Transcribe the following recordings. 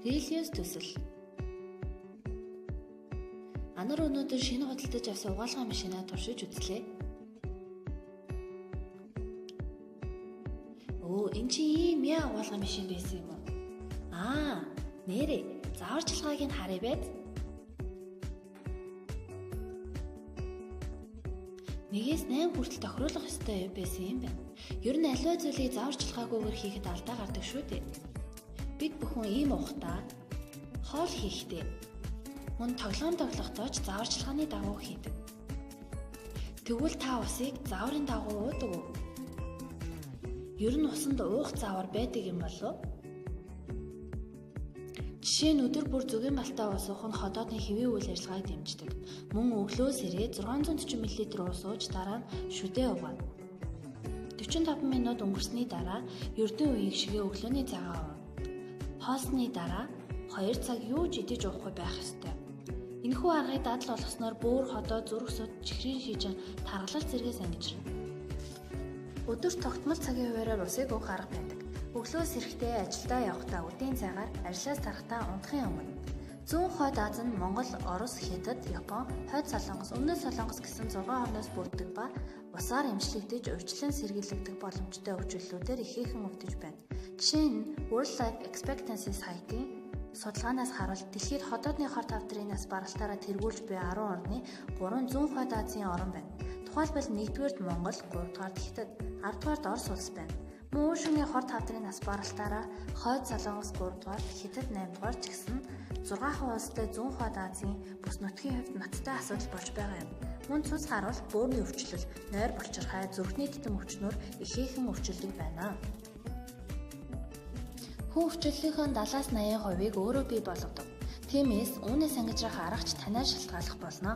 Релиус төсөл. Анар өнөөдөр шинэ худалдаж авсан угаалгын машинаа туршиж үзлээ. Энэ чи ийм яа угаалгын машин байсан юм уу? Нэрээ зааварчилгааг нь харъя байд. Нэгээс 8 хүртэл тохируулах ёстой байсан юм байна. Ер нь аливаа зүйлийг зааварчилгаагүйгээр хийхэд алдаа гардаг шүү дээ. Бид бүхэн ийм ухтаа хоол хийхдээ мөн тоглоом тоглохдоо ч зааварчилгааны дагуу хийдэг. Тэгвэл та усыг зааврын дагуу уудаг уу? Ер нь усанд уух заавар байдаг юм болов? Жишээ нь өдөр бүр зүгийн балтай ус уух нь ходоодны хэвийн үйл ажиллагааг дэмждэг. Мөн өглөөс ирээд 640 мл ус ууж дараа нь шүдээ угаана. 45 минут өнгөрсний дараа ердийн үеийг шигээ өглөөний цагаа уuna. Хоолсны дараа 2 цаг юу ч идэж уухгүй байх ёстой. Энэхүү аргыг дадал болгосноор бөөр, ходоо, зүрх суд, чихрийн шижин таргалал зэргээс ангижирна. Өдөр тогтмол цагийн хуваараар усыг уух арга байдаг. Өглөөс эрэхтэй ажилдаа явахдаа үдийн цагаар ажлаас тарахтаа унтахын өмнө зүүн хойд Аз нь Монгол, Орос, Хятад, Япон, хойд Солонгос, өмнөд Солонгос гэсэн 6 орноос бүрддэг ба усаар эмчлэгдэж урьдчилан сэргийлэгдэх боломжтой өвчлөлүүдээр ихээхэн өвдөж байна. Жишээ нь World Life Expectancy сайтын судалгаанаас харуул дэлхийд ходоодны хор тавдрын нас баралтаараа тэргүүлж буй 10 орны 3 зүүн хойд Азийн орн байна. Тухайлбал 1-р Монгол, 3-р Хятад, 10-р Орос улс байна. Мөн уушгийн хор тавдрын нас баралтаараа хойд Солонгос 3-р, Хятад 8-р ч гэсэн 6 улстай зүүн хойд Азийн бүс нутгийн хувьд ноцтой асуудал болж байгаа юм. Мөн цус харуул бөөрийн өвчлөл, нойр булчирхай, зүрхний титэм өвчнөр ихээхэн өвчлөдөг байна. Хүн өвчлөлийнхөө 70-80% өөрөө бий болгодог. Тиймээс үүнээс ангижрах аргач танаар шалтгааллах болно.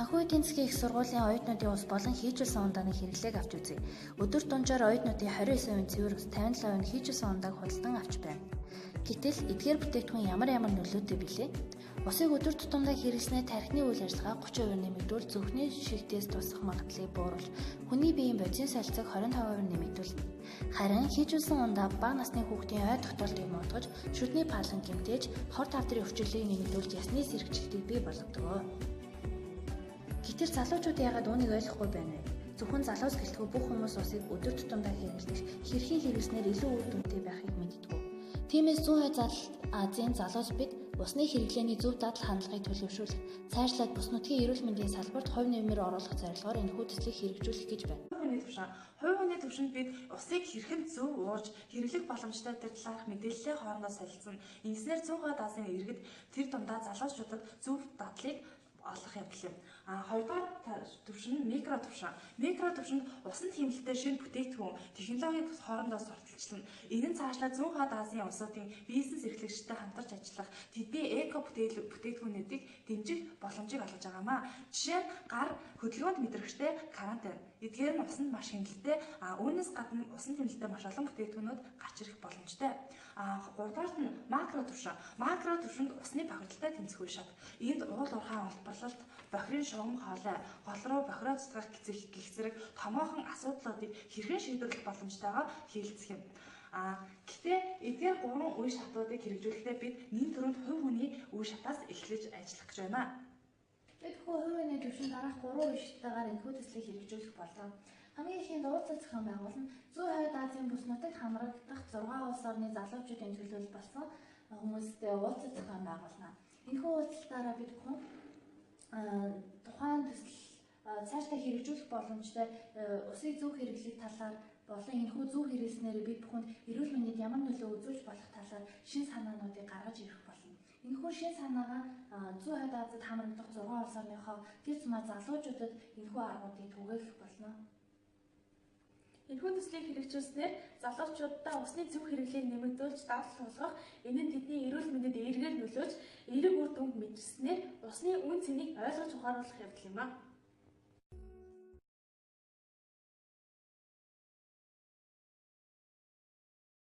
Санхүү эдийн засгийн их сургуулийн оюутнуудын ус болон хийжүүлсэн ундааны хэрэглээг авч үзье. Өдөр дунджаар оюутнуудын 29% цэвэр ус, 57% хийжүүлсэн ундааг худалдан авч байна. Гэтэл эдгээр бүтээгдэхүүн ямар нөлөөтэй билээ? Усыг өдөр тутамдаа хэрэглэснээр тархины үйл ажиллагаа 30% нэмэгдүүл, зүрхний шигтээс тусах магадлалыг бууруулж, хүний биеийн бодис солилцоог 25% нэмэгдүүлнэ. Харин хийжүүлсэн ундаа бага насны хүүхдийн ой тогтоолтыг муутгаж, шүдний палан гэмтээж, хор тавдрын өвчлөлийг нэмэгдүүлж, ясны сэргийлтийг бий болгодог. Гэтэл залуучууд яагаад үүнийг ойлгохгүй байна вэ? Зөвхөн залуус гэлтгүй бүх хүмүүс усыг өдөр тутамдаа хэрэглэж, хэрхэн хэрэглэснээр илүү үр дүнтэй байхыг мэддэг. Тиймээс зүүн хойд Азийн залуус бид усны хэрэглээний зөв дадал хандлагыг төлөвшүүлэх, цаашлаад бүс нутгийн эрүүл мэндийн салбарт хувь нэмэр оруулах зорилгоор энэхүү төслийг хэрэгжүүлэх гэж байна. Хувь хүний төвшөнд бид усыг хэрхэн зөв уурж хэрэглэх боломжтой тэр талаарх мэдээллийн хоорондоо солилцсон. Ингэснээр зүүн хойд Азийн иргэд тэр дундаа залуучуудад зөв дадлыг олох явдал юм. Хоёрдугаар төвшин нь микро төвшин. Микро төвшинд усанд хэмнэлттэй шинэ бүтээгдэхүүн, технологийн хоорондоо сурталчлана. Энэ нь цаашлаа зүүн хойд Азийн улсуудын бизнес эрхлэгчтэй хамтарч ажиллах, тэдний эко бүтээгдэхүүнүүдийг дэмжих боломжийг олгож байгаамаа. Жишээ нь гар хөдөлгөөнд мэдрэгчтэй карантин. Эдгээр нь усанд маш хэмнэлттэй, үүнээс гадна усанд хэмнэлттэй маш олон бүтээгдэхүүнүүд гарч ирэх боломжтой. Гуравдугаар нь макро төвшин. Макро төвшинд усны бохирдолтой тэнцэх үе шат. Энд уул уурхай олборлолт, бохирын шугам хоолой, гол руу бохироо цэцгэх гэх зэрэг томоохон асуудлуудыг хэрхэн шийдвэрлэх боломжтойгоо хэлэлцэх юм. Гэхдээ эдгээр 3 үе шатуудыг хэрэгжүүлэхдээ бид нийт төрөнд хувь хүний үе шатаас эхлэж ажиллах гэж байна. Бид хувь хүний төвшин дараах 3 үе шаттайгаар энэхүү төслийг хэрэгжүүлэх болов. Хамгийн ихэнд уулзалт зохион байгуулна. Зүүн хойд Азийн бүс нутагт хамрагдах 6 улс орны залуучуудын төлөөлөл болсон хүмүүстэй уулзалт зохион байгуулна. Энэхүү уулзалтаараа бид бүхэн тухайн төсөл цаашдаа хэрэгжүүлэх боломжтой усыг зөв хэрэглэх талаар болон энэхүү зөв хэрэглэснээр бид бүхэнд эрүүл мэндэд ямар нөлөө үзүүлж болох талаар шин санаануудыг гаргаж ирэх болно. Энэхүү шин санаагаа зүүн хойд Азид хамрагдах 6 улс орныхоо тэр зузаан залуучуудад энэхүү аргуудыг түгээх болно. Энэхүү төслийг хэрэгжүүлснээр залуучуудаа усны зөв хэрэглээг нэмэгдүүлж дадал болгох, энэ нь тэдний эрүүл мэндэд эергээр нөлөөлж, эерэг үр дүнд мэдэрснээр усны үн цэнийг ойлгож ухааруулах явдал юм а.